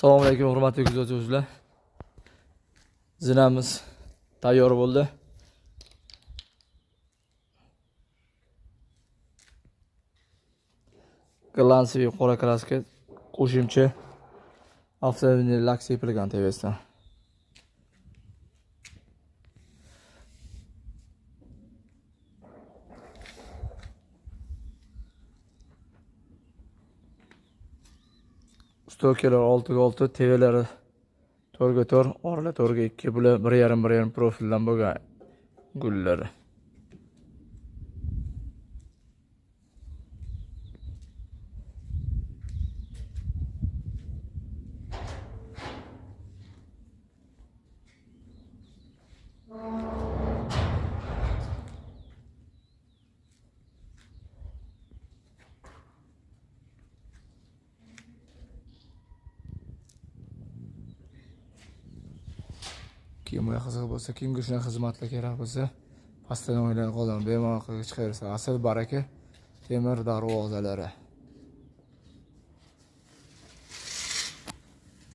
Assalomu alaykum, hurmatli kuzatuvchilar. Zinamiz tayyor bo'ldi. Glansiy qora kraska qo'shimcha avtomobil lak sepilgan tevesdan. Stokelar 6x6, tevalari 4x4, orla 4x2, bular 1.5 profildan bo'lgan gullari. Kimga qiziq bo'lsa, kimga shunaqa xizmatlar kerak bo'lsa, pastdan o'ylanib qoldim. Bemalol qilib chiqarsa, asl baraka temir darvozalari.